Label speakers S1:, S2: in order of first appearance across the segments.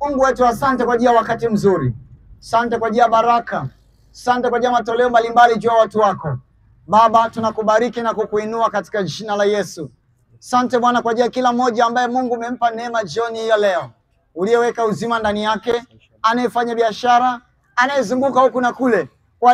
S1: Mungu wetu, asante kwa ajili ya wakati mzuri. Asante kwa ajili ya baraka. Asante kwa ajili ya matoleo mbalimbali juu ya watu wako. Baba, tunakubariki na kukuinua katika jina la Yesu. Asante Bwana kwa ajili ya kila mmoja ambaye Mungu umempa neema jioni hii ya leo, uliyeweka uzima ndani yake, anayefanya biashara, anayezunguka huku na kule kwa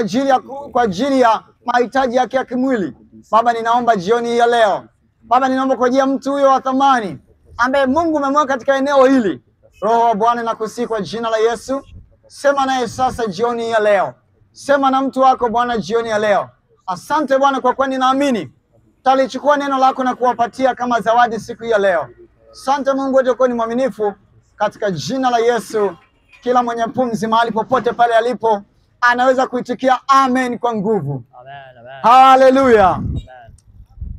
S1: ajili ya mahitaji yake ya kimwili. Baba, ninaomba jioni hii ya leo, Baba, ninaomba kwa ajili ya mtu huyo wa thamani ambaye Mungu umemweka katika eneo hili. Roho wa Bwana, nakusihi kwa jina la Yesu, sema naye sasa jioni hii ya leo. Sema na mtu wako Bwana jioni ya leo. Asante Bwana kwa kuwa ninaamini utalichukua neno lako na kuwapatia kama zawadi siku ya leo. Asante Mungu wetu kwa ni mwaminifu, katika jina la Yesu. Kila mwenye pumzi mahali popote pale alipo anaweza kuitikia amen kwa nguvu.
S2: Amen, amen.
S1: Haleluya.
S2: Amen.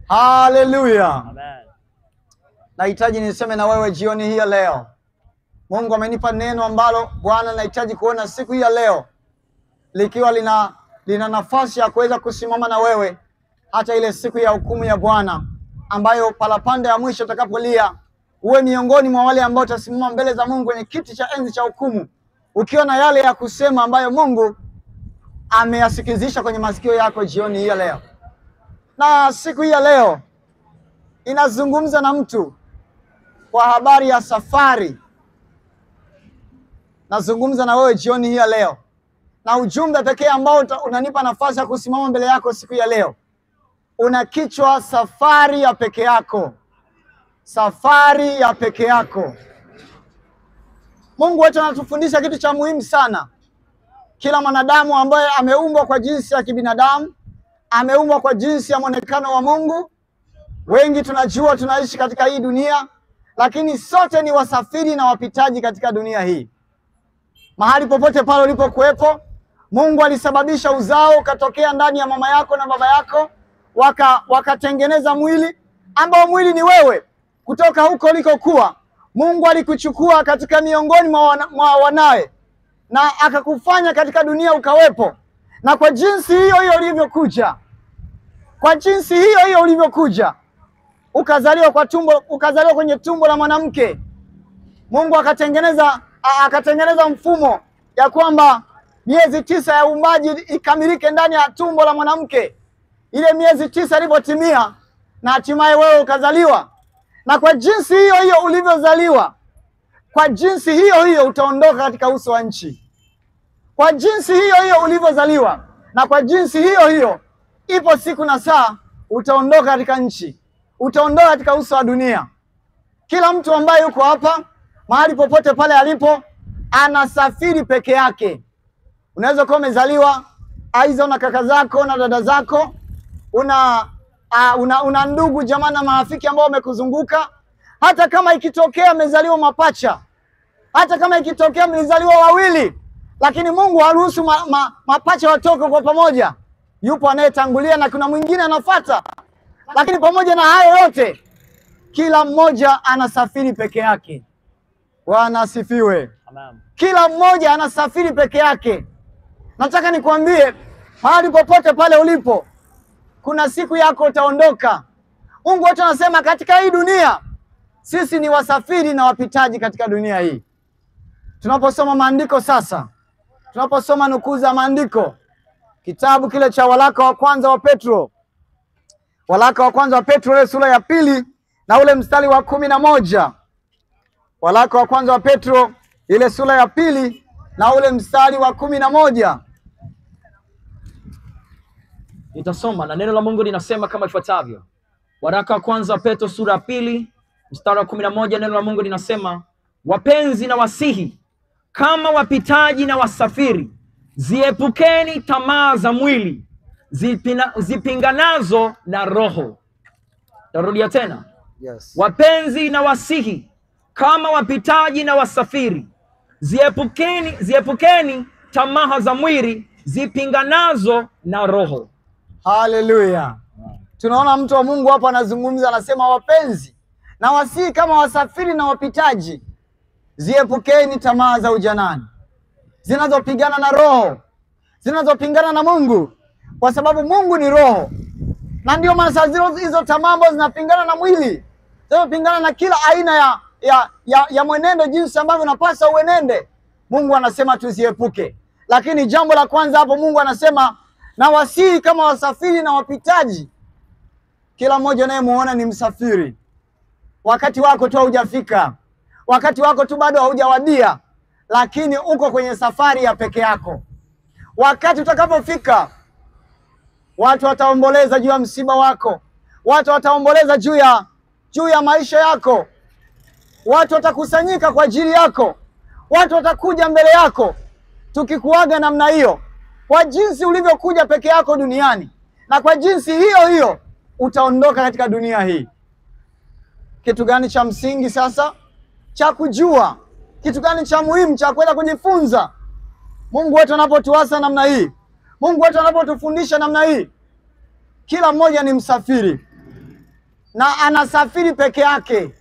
S1: Haleluya.
S2: Amen.
S1: Nahitaji niseme na wewe jioni hii ya leo. Mungu amenipa neno ambalo Bwana nahitaji kuona siku hii ya leo likiwa lina nafasi ya kuweza kusimama na wewe hata ile siku ya hukumu ya Bwana, ambayo palapanda ya mwisho utakapolia, uwe miongoni mwa wale ambao utasimama mbele za Mungu kwenye kiti cha enzi cha hukumu, ukiwa na yale ya kusema ambayo Mungu ameyasikizisha kwenye masikio yako jioni hii ya leo. Na siku hii ya leo inazungumza na mtu kwa habari ya safari. Nazungumza na wewe jioni hii ya leo, na ujumbe pekee ambao unanipa nafasi ya kusimama mbele yako siku ya leo una kichwa safari ya peke yako. Safari ya peke yako. Mungu wetu anatufundisha kitu cha muhimu sana. Kila mwanadamu ambaye ameumbwa kwa jinsi ya kibinadamu, ameumbwa kwa jinsi ya mwonekano wa Mungu. Wengi tunajua tunaishi katika hii dunia, lakini sote ni wasafiri na wapitaji katika dunia hii. Mahali popote pale ulipokuwepo, Mungu alisababisha uzao ukatokea ndani ya mama yako na baba yako, wakatengeneza mwili ambao mwili ni wewe. Kutoka huko ulikokuwa, Mungu alikuchukua katika miongoni mwa wanawe na akakufanya katika dunia ukawepo. Na kwa jinsi hiyo hiyo ulivyokuja, ukazaliwa kwenye tumbo la mwanamke, Mungu akatengeneza mfumo ya kwamba miezi 9 ya uumbaji ikamilike ndani ya tumbo la mwanamke. Ile miezi 9 ilipotimia, na hatimaye wewe ukazaliwa. Na kwa jinsi hiyo hiyo ulivyozaliwa, kwa jinsi hiyo hiyo utaondoka katika uso wa nchi. Kwa jinsi hiyo hiyo ulivyozaliwa, na kwa jinsi hiyo hiyo ipo siku na saa utaondoka katika nchi, utaondoka katika uso wa dunia. Kila mtu ambaye yuko hapa, mahali popote pale alipo, anasafiri peke yake. Unaweza kuwa umezaliwa aidha una kaka zako na dada zako, una ndugu jamaa na marafiki ambao wamekuzunguka. Hata kama ikitokea umezaliwa mapacha, hata kama ikitokea mlizaliwa wawili, lakini Mungu haruhusu mapacha watoke kwa pamoja. Yupo anayetangulia na kuna mwingine anafuata. Lakini pamoja na hayo yote, kila mmoja anasafiri peke yake. Bwana asifiwe.
S2: Amen.
S1: Kila mmoja anasafiri peke yake. Nataka nikwambie, mahali popote pale ulipo, kuna siku yako utaondoka. Mungu wetu anasema katika hii dunia sisi ni wasafiri na wapitaji katika dunia hii. Tunaposoma maandiko sasa, tunaposoma nukuu za maandiko, kitabu kile cha waraka wa kwanza wa Petro, waraka wa kwanza wa Petro ile sura ya 2 na ule mstari wa 11. Waraka wa kwanza wa Petro ile sura ya 2 na ule mstari wa 11.
S2: Nitasoma na neno la Mungu linasema kama ifuatavyo. Waraka wa kwanza wa Petro sura ya 2 mstari wa 11, neno la Mungu linasema, wapenzi na wasihi kama wapitaji na wasafiri, ziepukeni tamaa za mwili zipinganazo na roho. Tarudia tena.
S1: Yes.
S2: Wapenzi na wasihi kama wapitaji na wasafiri, ziepukeni tamaa za mwili zipinganazo na roho.
S1: Haleluya. Tunaona mtu wa Mungu hapa anazungumza, anasema wapenzi na wasihi kama wasafiri na wapitaji, ziepukeni tamaa za ujanani zinazopigana na roho, zinazopingana na Mungu, kwa sababu Mungu ni roho. Na ndio maana hizo tamaa ambazo zinapingana na mwili, zinapingana na kila aina ya mwenendo jinsi ambavyo unapaswa uenende, Mungu anasema tuziepuke. Lakini jambo la kwanza hapo Mungu anasema na wasihi kama wasafiri na wapitaji. Kila mmoja unayemuona ni msafiri. Wakati wako tu haujafika, wakati wako tu bado haujawadia, lakini uko kwenye safari ya peke yako. Wakati utakapofika, watu wataomboleza juu ya msiba wako, watu wataomboleza juu ya maisha yako, watu watakusanyika kwa ajili yako, watu watakuja mbele yako. Tukikuaga namna hiyo, kwa jinsi ulivyokuja peke yako duniani, na kwa jinsi hiyo hiyo utaondoka katika dunia hii. Kitu gani cha msingi sasa cha kujua? Kitu gani cha muhimu cha kwenda kujifunza? Mungu wetu anapotuasa namna hii, Mungu wetu anapotufundisha namna hii, kila mmoja ni msafiri na anasafiri peke yake.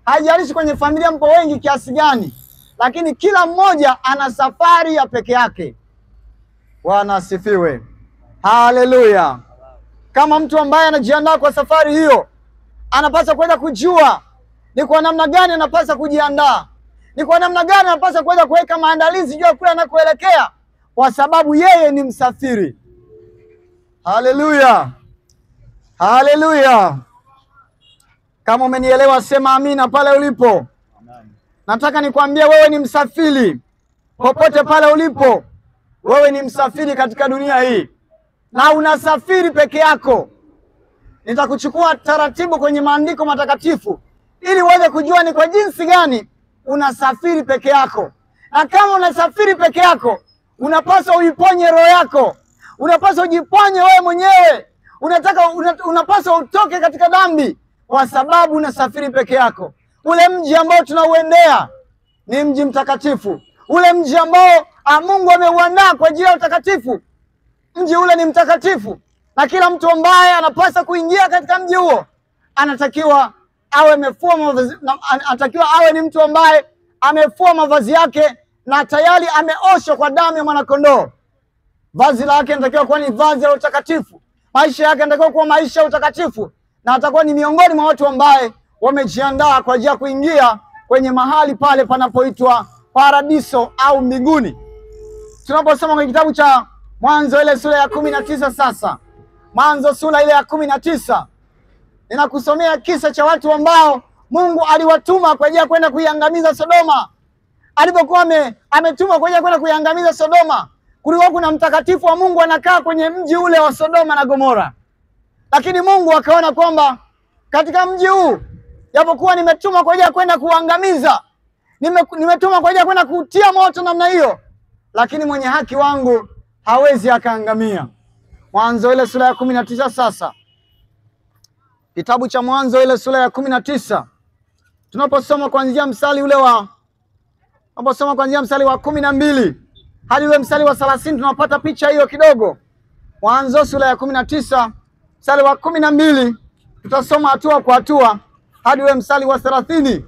S1: Haijalishi kwenye familia mpo wengi kiasi gani, lakini kila mmoja ana safari ya peke yake. Bwana asifiwe. Haleluya. Kama mtu ambaye anajiandaa kwa safari hiyo, anapaswa kwenda kujua ni kwa namna gani anapaswa kujiandaa, ni kwa namna gani anapaswa kwenda kuweka maandalizi juu ya kule anakoelekea, kwa sababu yeye ni msafiri. Haleluya. Haleluya. Kama umenielewa sema amina pale ulipo. Nataka nikwambie wewe ni msafiri. Popote pale ulipo, wewe ni msafiri katika dunia hii, na unasafiri peke yako. Nitakuchukua taratibu kwenye maandiko matakatifu ili uweze kujua ni kwa jinsi gani unasafiri peke yako. Na kama unasafiri peke yako, unapaswa uiponye roho yako, unapaswa ujiponye wewe mwenyewe. Unapaswa utoke katika dhambi, kwa sababu unasafiri peke yako. Ule mji ambao tunauendea ni mji mtakatifu, ule mji ambao Mungu ameuandaa kwa ajili ya utakatifu. Mji ule ni mtakatifu, na kila mtu ambaye anapaswa kuingia katika mji huo anatakiwa awe amefua mavazi, anatakiwa awe ni mtu ambaye amefua mavazi yake na tayari ameoshwa kwa damu ya mwanakondoo. Vazi lake linatakiwa kuwa ni vazi la utakatifu, maisha yake yanatakiwa kuwa maisha ya utakatifu, na atakuwa ni miongoni mwa watu ambaye wamejiandaa kwa ajili ya kuingia kwenye mahali pale panapoitwa paradiso au mbinguni. Tunaposoma kwenye kitabu cha Mwanzo ile sura ya 19, sasa Mwanzo sura ile ya 19, ninakusomea kisa cha watu ambao Mungu aliwatuma kwa ajili ya kwenda kuiangamiza Sodoma. Alipokuwa ametuma kwa ajili ya kwenda kuiangamiza Sodoma, kulikuwa kuna mtakatifu wa Mungu anakaa kwenye mji ule wa Sodoma na Gomora. Lakini Mungu akaona kwamba katika mji huu, japokuwa nimetuma kwa ajili ya kwenda kuangamiza, nimetuma kwa ajili ya kwenda kutia moto namna hiyo, lakini mwenye haki wangu hawezi akaangamia. Mwanzo ile sura ya 19 sasa. Kitabu cha Mwanzo ile sura ya 19. Tunaposoma kuanzia mstari ule wa 12 hadi ule mstari wa 30 tunapata picha hiyo kidogo. Mwanzo sura ya 19 mstari wa 12 tutasoma hatua kwa hatua hadi ule mstari wa 30.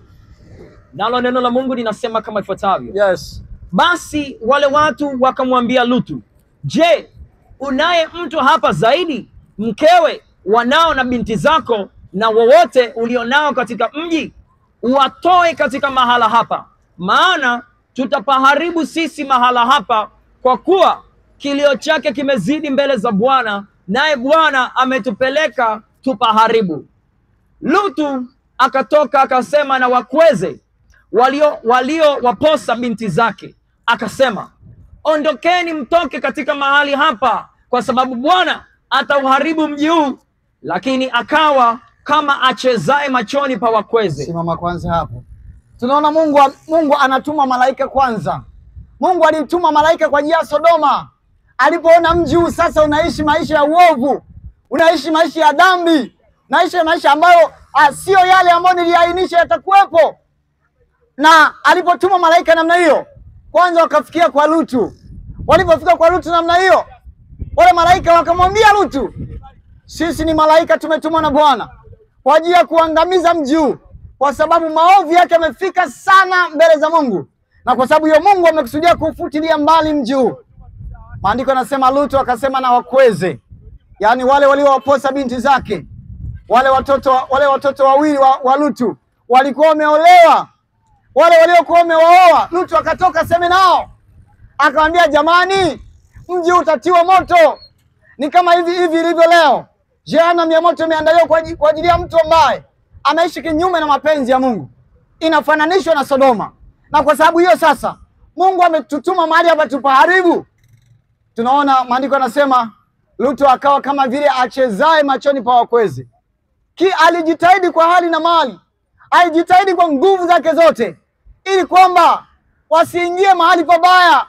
S2: Nalo neno la Mungu linasema kama ifuatavyo.
S1: Yes.
S2: Basi wale watu wakamwambia Lutu, je, unaye mtu hapa zaidi, mkewe, wanao na binti zako na wowote ulionao katika mji? Uwatoe katika mahala hapa, maana tutapaharibu sisi mahala hapa, kwa kuwa kilio chake kimezidi mbele za Bwana, naye Bwana ametupeleka tupaharibu. Lutu akatoka akasema na wakweze walio waposa binti zake, akasema, ondokeni mtoke katika mahali hapa, kwa sababu Bwana atauharibu mji huu. Lakini akawa kama achezaye machoni pa wakweze.
S1: Simama kwanza hapo. Tunaona Mungu anatuma malaika kwanza. Mungu alituma malaika kwa ajili ya Sodoma. Alipoona mji huu sasa unaishi maisha ya uovu, unaishi maisha ya dhambi, unaishi maisha ambayo sio yale ambayo niliainisha yatakuwepo. Na alipotuma malaika namna hiyo, kwanza wakafikia kwa Lutu. Walipofika kwa Lutu namna hiyo, wale malaika wakamwambia Lutu, sisi ni malaika tumetumwa na Bwana kwa ajili ya kuangamiza mji huu, kwa sababu maovu yake yamefika sana mbele za Mungu, na kwa sababu hiyo Mungu amekusudia kufutilia mbali mji huu. Maandiko yanasema Lutu akasema na wakweze, yaani wale waliowaposa binti zake, wale watoto wawili wa Lutu walikuwa wameolewa wale waliokuwa wamewaoa. Lutu akatoka sema nao, akamwambia jamani, mji utatiwa moto. Ni kama hivi ilivyo leo. Jehanamu ya moto imeandaliwa kwa ajili ya mtu ambaye ameishi kinyume na mapenzi ya Mungu. Inafananishwa na Sodoma. Na kwa sababu hiyo sasa Mungu ametutuma mahali hapa tupaharibu. Tunaona maandiko yanasema Lutu akawa kama vile achezae machoni pa wakwezi. Alijitahidi kwa hali na mali, alijitahidi kwa nguvu zake zote, ili kwamba wasiingie mahali pabaya,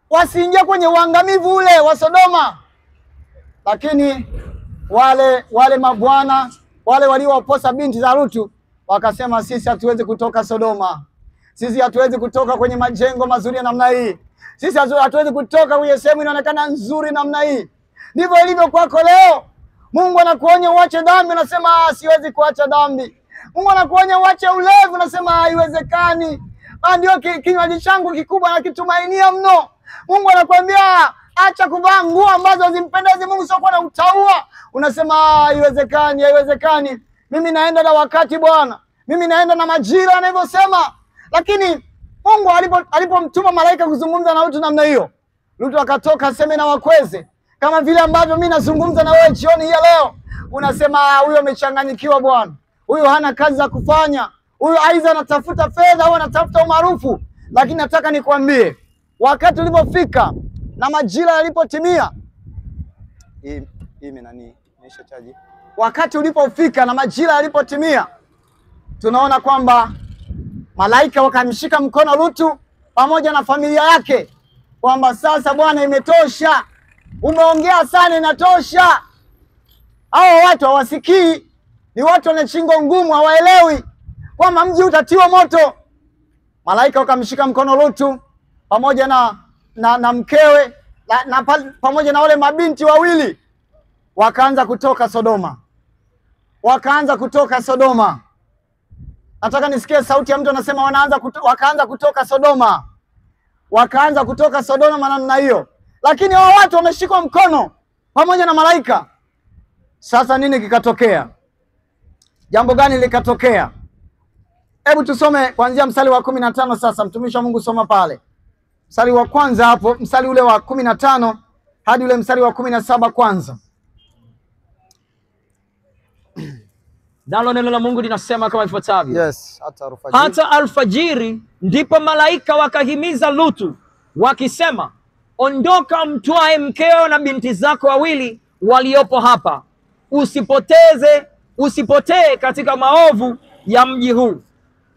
S1: wasiingie kwenye uangamivu ule wa Sodoma. Lakini wale mabwana, wale waliowaposa binti za Lutu, wakasema sisi hatuwezi kutoka Sodoma. Sisi hatuwezi kutoka kwenye majengo mazuri ya namna hii. Sisi hatuwezi kutoka kwenye sehemu inaonekana nzuri namna hii. Ndivyo ilivyo kwako leo. Mungu anakuonya uache dhambi, unasema siwezi kuacha dhambi. Mungu anakuonya uache ulevi, unasema haiwezekani. Ndio kinywaji changu kikubwa na kitumainia mno. Mungu anakuambia acha kuvaa nguo ambazo hazimpendezi Mungu, sio kwa na utaua. Unasema haiwezekani, haiwezekani. Mimi naenda na wakati Bwana. Mimi naenda na majira anavyosema. Lakini Mungu alipomtuma malaika kuzungumza na Lutu namna hiyo, Lutu akatoka aseme na wakweze, kama vile ambavyo mimi nazungumza na wewe jioni hii leo. Unasema huyo amechanganyikiwa Bwana. Huyo hana kazi za kufanya. Huyo aidha anatafuta fedha au anatafuta umaarufu. Lakini nataka nikwambie, wakati ulipofika na majira yalipotimia, wakati ulipofika na majira yalipotimia, tunaona kwamba malaika wakamshika mkono Lutu pamoja na familia yake, kwamba sasa Bwana, imetosha. Umeongea sana, inatosha. Hao watu hawasikii, ni watu wana shingo ngumu, hawaelewi kwamba mji utatiwa moto. Malaika wakamshika mkono Lutu pamoja na mkewe pamoja na wale mabinti wawili, wakaanza kutoka Sodoma. Wakaanza kutoka Sodoma. Nataka nisikie sauti ya mtu anasema wakaanza kutoka Sodoma. Wakaanza kutoka Sodoma namna hiyo. Lakini hao watu wameshikwa mkono pamoja na malaika. Sasa nini kikatokea? Jambo gani likatokea? Hebu tusome kuanzia mstari wa 15 sasa. Mtumishi wa Mungu, soma pale. Mstari wa kwanza hapo, mstari ule wa 15 hadi ule mstari wa 17 kwanza.
S2: Nalo neno la Mungu linasema kama ifuatavyo.
S1: Yes,
S2: hata alfajiri ndipo malaika wakahimiza Lutu wakisema, ondoka, mtwae mkeo na binti zako wawili waliopo hapa, usipotee katika maovu ya mji huu.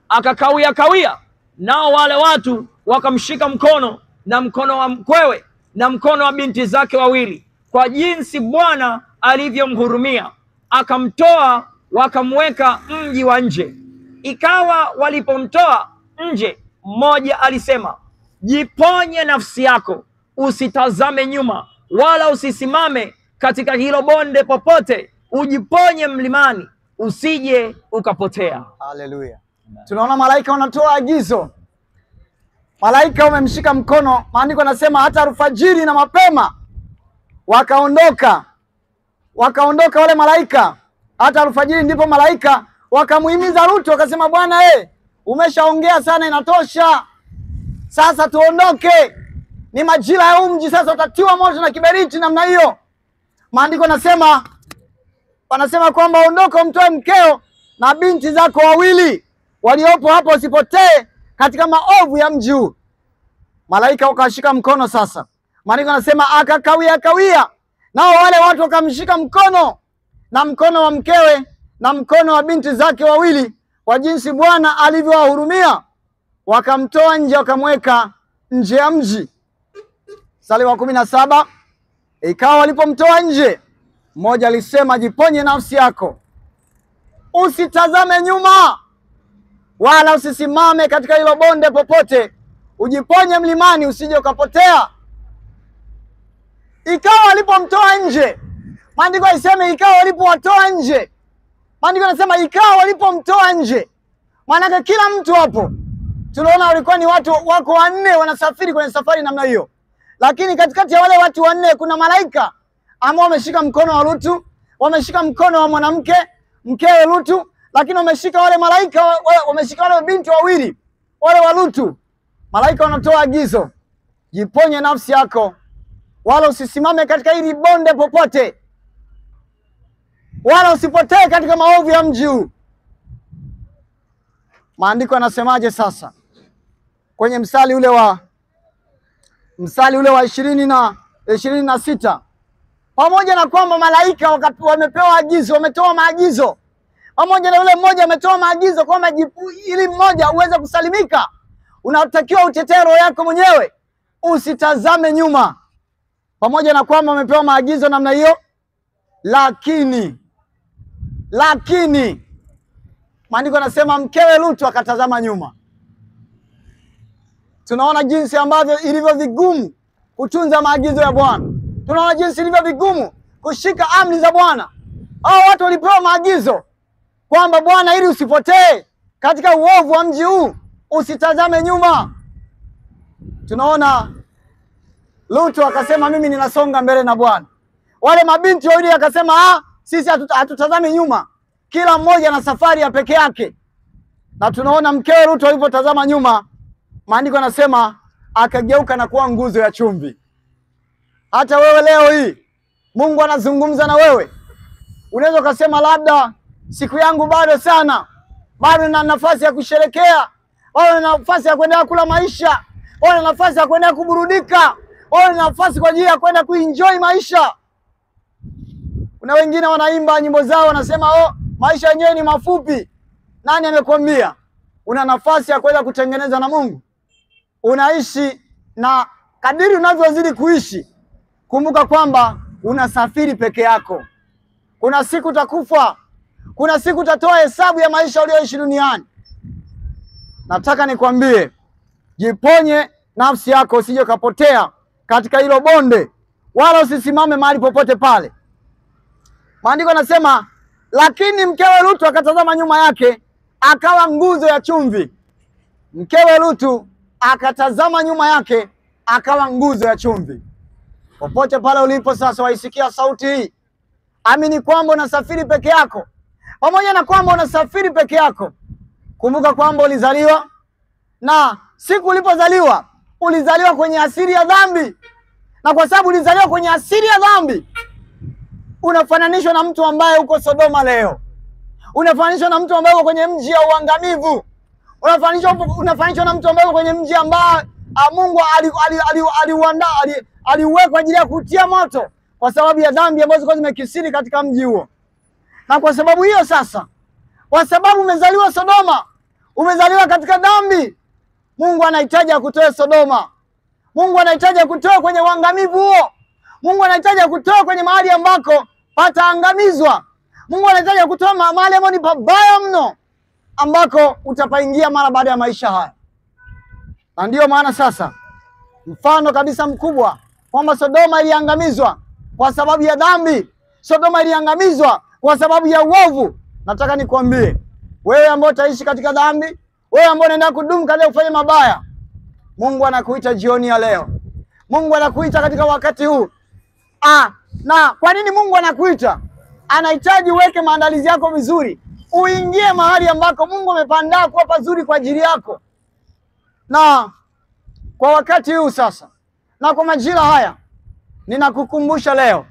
S2: Akakawia, nao wale watu wakamshika mkono na mkono wa mkwewe na mkono wa binti zake wawili, kwa jinsi Bwana alivyomhurumia, akamtoa wakamweka mji wa nje. Ikawa walipomtoa nje, mmoja alisema, jiponye nafsi yako, usitazame nyuma, wala usisimame katika hilo bonde popote, ujiponye mlimani, usije ukapotea.
S1: Haleluya. Tunaona malaika wanatoa agizo. Malaika wamemshika mkono. Maandiko yanasema hata alfajiri na mapema wakaondoka wale malaika. Hata alfajiri ndipo malaika wakamuhimiza Lutu, wakasema, Bwana umeshaongea sana, inatosha. Sasa tuondoke. Ni majira ya mji sasa utatiwa moto na kiberiti namna hiyo. Maandiko wanasema kwamba ondoka, umtoe mkeo na binti zako wawili waliopo hapo, usipotee katika maovu ya mji huu. Malaika wakashika mkono sasa. Maandiko yanasema akakawia, nao wale watu wakamshika mkono na mkono wa mkewe na mkono wa binti zake wawili, kwa jinsi Bwana alivyowahurumia, wakamtoa nje, wakamweka nje ya mji. Mstari wa 17, ikawa walipomtoa nje, mmoja alisema, jiponye nafsi yako, usitazame nyuma, wala usisimame katika hilo bonde popote, ujiponye mlimani, usije ukapotea. Ikawa walipomtoa nje. Maandiko yasema ikawa walipowatoa nje. Maandiko yanasema ikawa walipomtoa nje. Maana kila mtu hapo tunaona walikuwa ni watu wako wanne wanasafiri kwenye safari namna hiyo. Lakini katikati ya wale watu wanne kuna malaika ambao wameshika mkono wa Lutu, wameshika mkono wa mwanamke mkewe Lutu, lakini wameshika wale malaika, wameshika wale binti wawili wale wa Lutu, malaika wanatoa agizo, jiponye nafsi yako, wala usisimame katika hili bonde popote, wala usipotee katika maovu ya mji huu. Maandiko yanasemaje sasa? Kwenye mstari ule wa 26, pamoja na kwamba malaika wamepewa agizo, wametoa maagizo, pamoja na yule mmoja ametoa maagizo kwamba ili mmoja uweze kusalimika, unatakiwa utetee roho yako mwenyewe, usitazame nyuma. Pamoja na kwamba wamepewa maagizo namna hiyo, lakini maandiko yanasema mkewe Lutu akatazama nyuma. Tunaona jinsi ambavyo ilivyo vigumu kutunza maagizo ya Bwana. Tunaona jinsi ilivyo vigumu kushika amri za Bwana. Hao watu walipewa maagizo kwamba Bwana, ili usipotee katika uovu wa mji huu, usitazame nyuma. Tunaona Lutu akasema mimi ninasonga mbele na Bwana. Wale mabinti wawili akasema sisi hatutazami nyuma. Kila mmoja na safari ya peke yake. Na tunaona mkewe Lutu alipotazama nyuma, maandiko yanasema akageuka na kuwa nguzo ya chumvi. Hata wewe leo hii Mungu anazungumza na wewe. Unaweza kusema labda siku yangu bado sana, bado na nafasi ya kusherekea, bado na nafasi ya kwenda kula maisha, bado na nafasi ya kwenda kuburudika, bado na nafasi kwa ajili ya kwenda kuenjoy maisha. Kuna wengine wanaimba nyimbo zao wanasema maisha yenyewe ni mafupi. Nani amekwambia? Una nafasi ya kwenda kutengeneza na Mungu. Unaishi, na kadiri unavyozidi kuishi, kumbuka kwamba unasafiri peke yako. Kuna siku utakufa. Kuna siku utatoa hesabu ya maisha uliyoishi duniani. Nataka nikwambie, jiponye nafsi yako usije ukapotea katika hilo bonde, wala usisimame mahali popote pale. Maandiko yanasema lakini mkewe Lutu akatazama nyuma yake, akawa nguzo ya chumvi. Mkewe Lutu akatazama nyuma yake, akawa nguzo ya chumvi. Popote pale ulipo sasa, waisikia sauti hii, amini kwamba unasafiri peke yako. Pamoja na kwamba unasafiri peke yako, kumbuka kwamba ulizaliwa, na siku ulipozaliwa ulizaliwa kwenye asili ya dhambi. Na kwa sababu ulizaliwa kwenye asili ya dhambi, unafananishwa na mtu ambaye uko Sodoma leo. Unafananishwa na mtu ambaye uko kwenye mji wa uangamivu. Unafananishwa na mtu ambaye uko kwenye mji ambao Mungu aliuweka kwa ajili ya kutia moto kwa sababu ya dhambi ambazo zilikuwa zimekisiri katika mji huo. Na kwa sababu hiyo sasa, kwa sababu umezaliwa Sodoma, umezaliwa katika dhambi, Mungu anahitaji akutoe Sodoma. Mungu anahitaji akutoe kwenye uangamivu huo. Mungu anahitaji akutoe kwenye mahali ambako pataangamizwa. Mungu anahitaji akutoe mahali ambapo ni pabaya mno, ambako utapaingia mara baada ya maisha haya. Na ndiyo maana sasa, mfano kabisa mkubwa kwamba Sodoma iliangamizwa kwa sababu ya dhambi. Sodoma iliangamizwa kwa sababu ya uovu. Nataka nikwambie, wewe ambao utaishi katika dhambi, wewe ambao unaenda kudumu katika kufanya mabaya, Mungu anakuita jioni ya leo. Mungu anakuita katika wakati huu. Na kwa nini Mungu anakuita? Anahitaji uweke maandalizi yako vizuri, uingie mahali ambako Mungu amepandaa kuwa pazuri kwa ajili yako. Na kwa wakati huu sasa, na kwa majira haya, ninakukumbusha leo,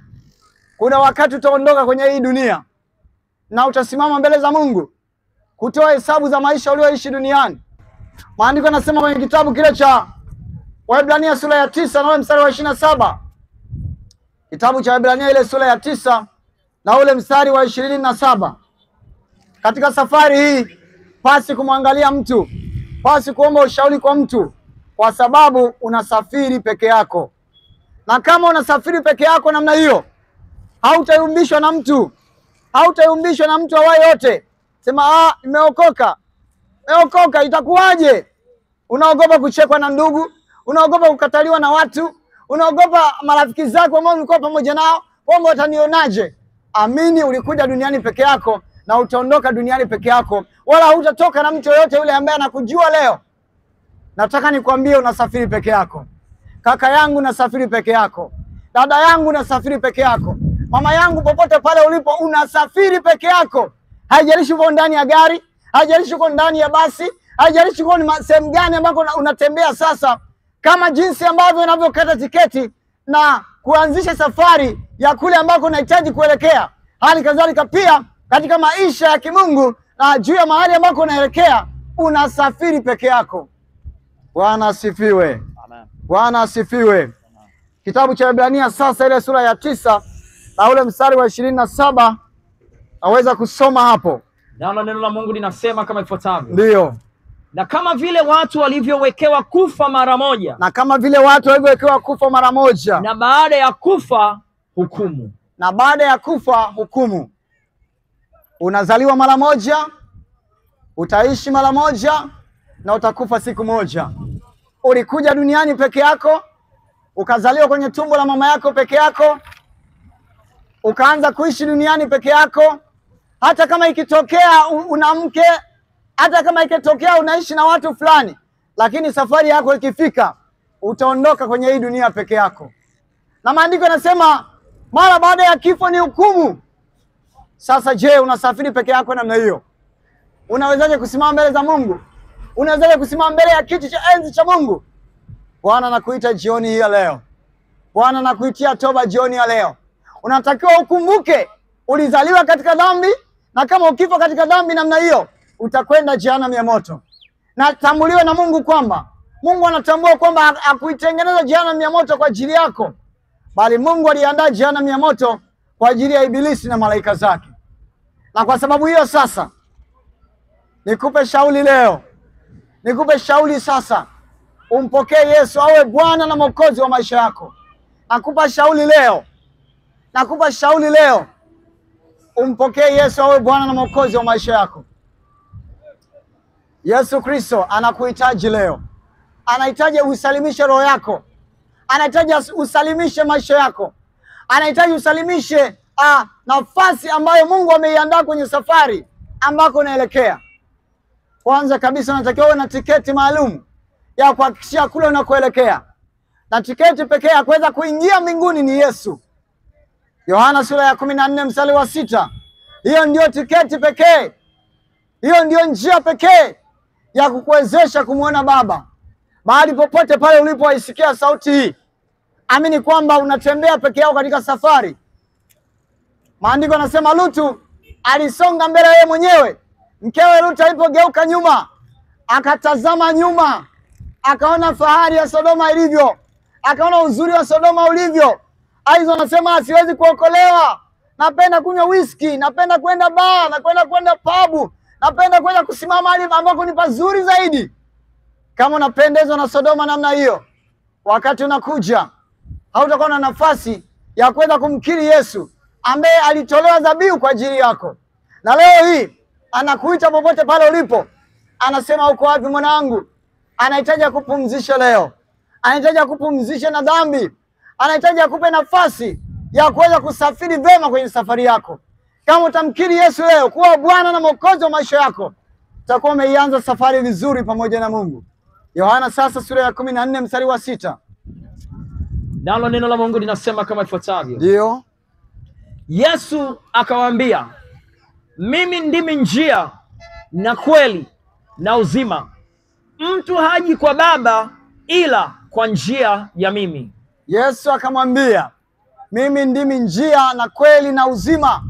S1: kuna wakati utaondoka kwenye hii dunia na utasimama mbele za Mungu kutoa hesabu za maisha ulioishi duniani. Maandiko yanasema kwenye kitabu kile cha Waebrania sura ya 9 na mstari wa 27. Kitabu cha Waebrania ile sura ya 9 na ule mstari wa 27. Katika safari hii, pasi kumwangalia mtu, pasi kuomba ushauri kwa mtu, kwa sababu unasafiri peke yako. Na kama unasafiri peke yako namna hiyo, hautayumbishwa na mtu. Hautayumbishwa na mtu awaye yote. Sema nimeokoka. Meokoka itakuwaje? Unaogopa kuchekwa na ndugu, unaogopa kukataliwa na watu, unaogopa marafiki zako ambao mlikuwa pamoja nao, kwamba watanionaje? Amini, ulikuja duniani peke yako na utaondoka duniani peke yako, wala hutatoka na mtu yoyote yule ambaye anakujua leo. Nataka nikwambie, unasafiri peke yako. Kaka yangu, unasafiri peke yako. Dada yangu, unasafiri peke yako. Mama yangu, popote pale ulipo, unasafiri peke yako. Haijalishi uko ndani ya gari, haijalishi uko ndani ya basi, haijalishi kwa ni sehemu gani ambako unatembea sasa, kama jinsi ambavyo unavyokata tiketi na kuanzisha safari ya kule ambako unahitaji kuelekea, hali kadhalika pia katika maisha ya kimungu na juu ya mahali ambako unaelekea, unasafiri peke yako. Bwana asifiwe.
S2: Amen.
S1: Bwana asifiwe. Kitabu cha Ibrania sasa ile sura ya 9 na ule mstari wa 27 naweza kusoma hapo.
S2: Nalo neno la Mungu linasema kama ifuatavyo.
S1: Ndio.
S2: Na kama vile watu walivyowekewa kufa mara moja,
S1: Na kama vile watu walivyowekewa kufa mara moja,
S2: na baada ya kufa hukumu.
S1: na baada ya kufa hukumu. Unazaliwa mara moja, utaishi mara moja, na utakufa siku moja. Ulikuja duniani peke yako, ukazaliwa kwenye tumbo la mama yako peke yako, ukaanza kuishi duniani peke yako. Hata kama ikitokea una mke, hata kama ikitokea unaishi na watu fulani, lakini safari yako ikifika, utaondoka kwenye hii dunia peke yako. Na maandiko yanasema mara baada ya kifo ni hukumu. Sasa je, unasafiri peke yako namna hiyo? Unawezaje kusimama mbele za Mungu? Unawezaje kusimama mbele ya kiti cha enzi cha Mungu? Bwana anakuita jioni hii ya leo. Bwana anakuitia toba jioni ya leo. Unatakiwa ukumbuke ulizaliwa katika dhambi, na kama ukifa katika dhambi namna hiyo, utakwenda jehanamu ya moto. Na tambuliwe na Mungu kwamba Mungu anatambua kwamba hakuitengeneza jehanamu ya moto kwa ajili yako, bali Mungu aliandaa jehanamu ya moto kwa ajili ya Ibilisi na malaika zake. Na kwa sababu hiyo sasa, nikupe shauri leo. Nikupe shauri sasa, umpokee Yesu awe Bwana na Mwokozi wa maisha yako. Nakupa shauri leo. Nakupa shauri leo. Umpokee Yesu awe Bwana na Mwokozi wa maisha yako. Yesu Kristo anakuhitaji leo. Anahitaji usalimishe roho yako. Anahitaji usalimishe maisha yako. Anahitaji usalimishe nafasi ambayo Mungu ameiandaa kwenye safari ambako unaelekea. Kwanza kabisa unatakiwa uwe na tiketi maalum ya kuhakikishia kule unakoelekea. Na tiketi pekee ya kuweza kuingia mbinguni ni Yesu. Yohana sura ya 14 mstari wa 6. Hiyo ndio tiketi pekee. Hiyo ndio njia pekee ya kukuwezesha kumuona Baba. Mahali popote pale ulipoisikia sauti hii, amini kwamba unatembea peke yako katika safari. Maandiko yanasema Lutu alisonga mbele yeye mwenyewe. Mkewe Lutu alipogeuka nyuma, akatazama nyuma, akaona fahari ya Sodoma ilivyo, akaona uzuri wa Sodoma ulivyo. Aizo anasema siwezi kuokolewa. Napenda kunywa whisky, napenda kwenda bar, napenda kwenda pub, napenda kwenda kusimama mahali ambako ni pazuri zaidi. Kama unapendezwa na Sodoma namna hiyo, wakati unakuja hautakuwa na nafasi ya kwenda kumkiri Yesu ambaye alitolewa dhabihu kwa ajili yako. Na leo hii anakuita popote pale ulipo. Anasema uko wapi mwanangu? Anahitaji kupumzisha leo. Anahitaji kupumzisha na dhambi. Anahitaji akupe nafasi ya kuweza kusafiri vema kwenye safari yako. Kama utamkiri Yesu leo kuwa Bwana na Mwokozi wa maisha yako, utakuwa umeianza safari vizuri pamoja na Mungu. Yohana sasa sura ya 14 mstari wa 6.
S2: Nalo neno la Mungu linasema kama ifuatavyo.
S1: Ndio.
S2: Yesu akawaambia, mimi ndimi njia na kweli na uzima. Mtu haji kwa Baba ila kwa njia ya mimi.
S1: Yesu akamwambia, mimi ndimi njia na kweli na uzima.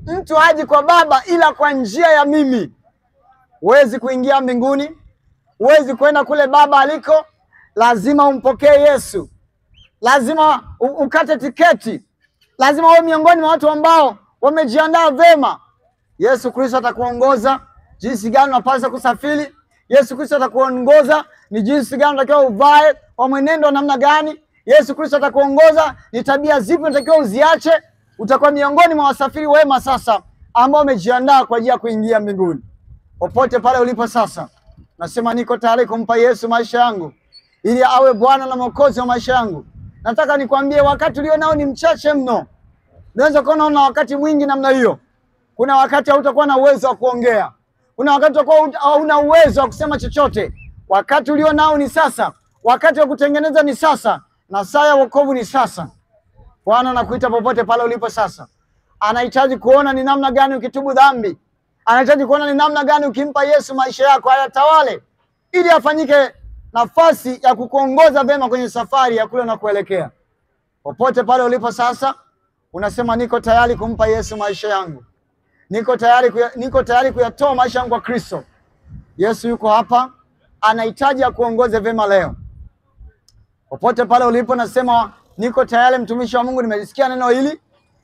S1: Mtu haji kwa Baba ila kwa njia ya mimi. Huwezi kuingia mbinguni, huwezi kwenda kule Baba aliko, lazima umpokee Yesu. Lazima ukate tiketi. Lazima uwe miongoni mwa watu ambao wamejiandaa vema. Yesu Kristo atakuongoza jinsi gani unapaswa kusafiri. Yesu Kristo atakuongoza ni jinsi gani unatakiwa uvae, kwa mwenendo wa namna gani. Yesu Kristo atakuongoza ni tabia zipi unatakiwa uziache. Utakuwa miongoni mwa wasafiri wema sasa ambao wamejiandaa kwa ajili ya kuingia mbinguni. Popote pale ulipo sasa, nasema niko tayari kumpa Yesu maisha yangu ili awe Bwana na Mwokozi wa maisha yangu. Nataka nikwambie wakati ulio nao ni mchache mno. Unaweza kuona una wakati mwingi namna hiyo. Kuna wakati hautakuwa na uwezo wa kuongea. Kuna wakati utakuwa hauna uwezo wa kusema chochote. Wakati ulio nao ni sasa. Wakati wa kutengeneza ni sasa. Na saa ya wokovu ni sasa. Bwana anakuita popote pale ulipo sasa. Anahitaji kuona ni namna gani ukitubu dhambi. Anahitaji kuona ni namna gani ukimpa Yesu maisha yako ayatawale, ili afanyike nafasi ya kukuongoza vema kwenye safari ya kule unakoelekea. Popote pale ulipo sasa, unasema niko tayari kumpa Yesu maisha yangu. Niko tayari kuyatoa maisha yangu kwa Kristo. Yesu yuko hapa, anahitaji akuongoze vema leo. Popote pale ulipo nasema niko tayari, mtumishi wa Mungu, nimesikia neno hili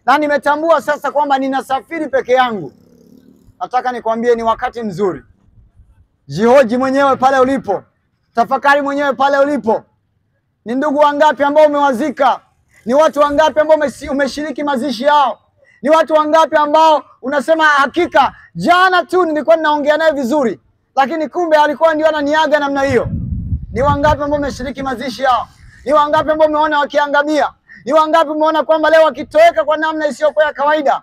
S1: na nimetambua sasa kwamba ninasafiri peke yangu. Nataka nikwambie ni wakati mzuri. Jihoji mwenyewe pale ulipo. Tafakari mwenyewe pale ulipo. Ni ndugu wangapi ambao umewazika? Ni watu wangapi ambao umeshiriki mazishi yao? Ni watu wangapi ambao unasema hakika jana tu nilikuwa ninaongea naye vizuri, lakini kumbe alikuwa ndio ananiaga namna hiyo? Ni wangapi ambao umeshiriki mazishi yao? Ni wangapi ambao umeona wakiangamia? Ni wangapi umeona kwamba leo wakitoweka kwa namna isiyokuwa ya kawaida?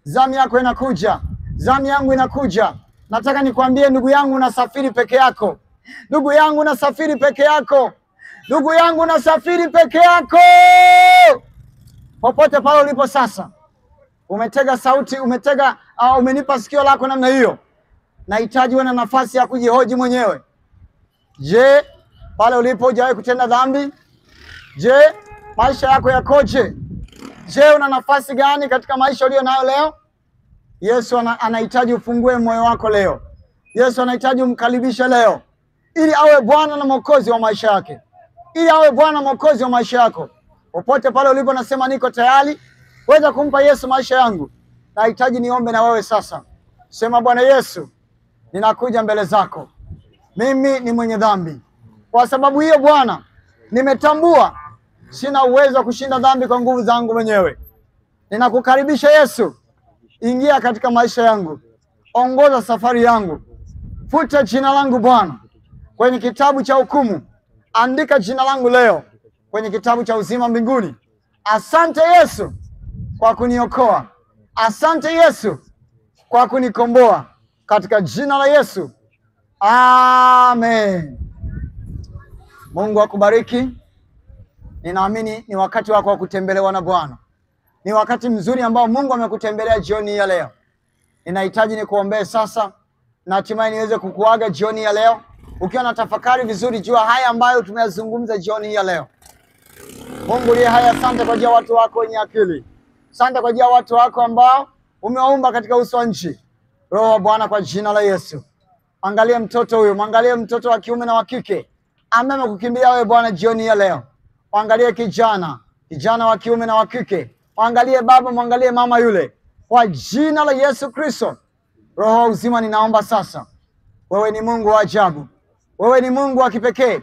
S1: Zamu yako inakuja. Zamu yangu inakuja. Nataka nikwambie ndugu yangu, unasafiri peke yako. Ndugu yangu, unasafiri peke yako. Ndugu yangu, unasafiri peke yako. Popote pale ulipo sasa, umetega sauti, umenipa sikio lako namna hiyo. Nahitaji uwe na nafasi ya kujihoji mwenyewe. Je, pale ulipo hujawahi kutenda dhambi? Je, maisha yako yakoje? Je, una nafasi gani katika maisha uliyo nayo leo? Yesu anahitaji ufungue moyo wako leo. Yesu anahitaji umkaribishe leo, ili awe Bwana na Mwokozi wa maisha yake. Ili awe Bwana na Mwokozi wa maisha yako. Popote pale ulipo nasema niko tayari kuweza kumpa Yesu maisha yangu. Nahitaji niombe na wewe sasa. Sema, Bwana Yesu, ninakuja mbele zako. Mimi ni mwenye dhambi. Kwa sababu hiyo Bwana, nimetambua sina uwezo wa kushinda dhambi kwa nguvu zangu mwenyewe. Ninakukaribisha Yesu. Ingia katika maisha yangu. Ongoza safari yangu. Futa jina langu Bwana kwenye kitabu cha hukumu. Andika jina langu leo kwenye kitabu cha uzima mbinguni. Asante Yesu kwa kuniokoa. Asante Yesu kwa kunikomboa. Katika jina la Yesu. Amen. Mungu akubariki. Ninaamini ni wakati wako wa kutembelewa na Bwana. Ni wakati mzuri ambao Mungu amekutembelea jioni ya leo. Ninahitaji nikuombee sasa na hatimaye niweze kukuaga jioni ya leo, ukiwa na tafakari vizuri jua haya ambayo tumeyazungumza jioni ya leo. Mungu liye haya, asante kwa ajili ya watu wako wenye akili. Asante kwa ajili ya watu wako ambao umewaumba katika uso wa nchi. Roho wa Bwana, kwa jina la Yesu, angalia mtoto huyu, mwangalie mtoto wa kiume na wa kike ambaye amekukimbilia wewe Bwana jioni ya leo. Angalie kijana wa kiume na wa kike. Angalie baba, mwangalie mama yule. Kwa jina la Yesu Kristo, Roho wa uzima, ninaomba sasa. Wewe ni Mungu wa ajabu. Wewe ni Mungu wa kipekee.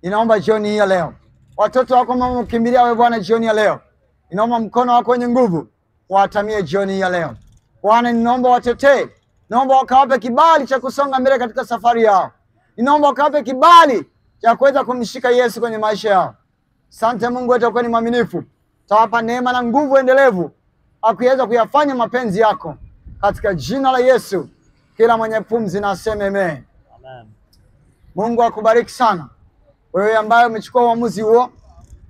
S1: Ninaomba jioni ya leo, watoto wako mama mkimbilia wewe Bwana jioni ya leo. Ninaomba mkono wako wenye nguvu watamie jioni ya leo. Bwana, ninaomba watetee. Ninaomba wakawape kibali cha kusonga mbele katika safari yao. Ninaomba wakawape kibali cha kuweza kumshika Yesu kwenye maisha yao. Asante Mungu wetu, kwa ni mwaminifu. Tawapa neema na nguvu endelevu akuweza kuyafanya mapenzi yako. Katika jina la Yesu, kila mwenye pumzi na aseme amen. Amen. Mungu akubariki sana. Wewe ambaye umechukua uamuzi huo,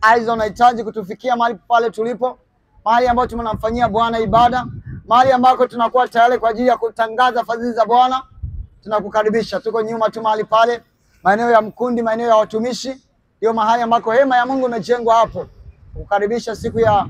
S1: aidha unahitaji kutufikia mahali pale tulipo, mahali ambapo tunamfanyia Bwana ibada, mahali ambako tunakuwa tayari kwa ajili ya kutangaza fadhili za Bwana, tunakukaribisha. Tuko nyuma tu mahali pale, maeneo ya Mkundi, maeneo ya watumishi, ndio mahali ambako hema ya Mungu imejengwa hapo. Kukaribisha siku ya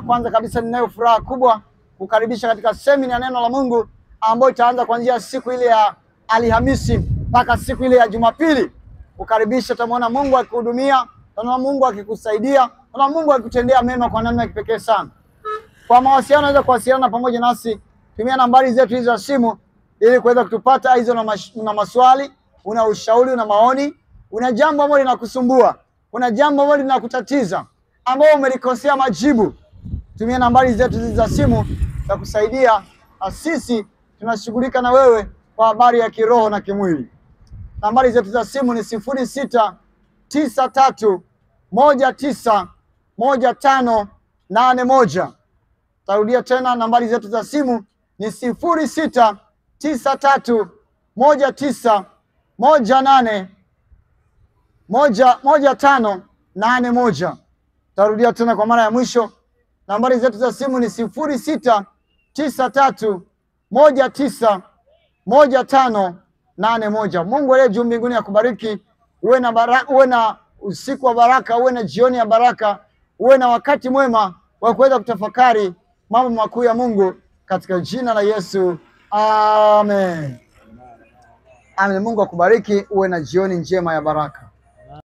S1: kwanza kabisa, ninayo furaha kubwa kukaribisha katika semina ya neno la Mungu ambayo itaanza kuanzia siku ile ya Alhamisi mpaka siku ile ya Jumapili. Kukaribisha, tunaona Mungu akikuhudumia, tunaona Mungu akikusaidia, tunaona Mungu akikutendea mema kwa namna ya kipekee sana. Kwa mawasiliano unaweza kuwasiliana pamoja nasi, tumia nambari zetu hizo za simu ili kuweza kutupata. Hizo una maswali, una ushauri, una maoni, una jambo ambalo linakusumbua, una jambo ambalo linakutatiza ambao umelikosea majibu, tumia nambari zetu za simu za kusaidia. Sisi tunashughulika na wewe kwa habari ya kiroho na kimwili. Nambari zetu za simu ni 0693191581. Tarudia tena, nambari zetu za simu ni 0693191581. Tarudia tena kwa mara ya mwisho, nambari zetu za simu ni 0693191581. 1581. Mungu aliye juu mbinguni akubariki. Uwe na usiku wa baraka, uwe na jioni ya baraka, uwe na wakati mwema wa kuweza kutafakari mambo makuu ya Mungu katika jina la Yesu. Amen. Amen. Mungu akubariki, uwe na jioni njema ya baraka.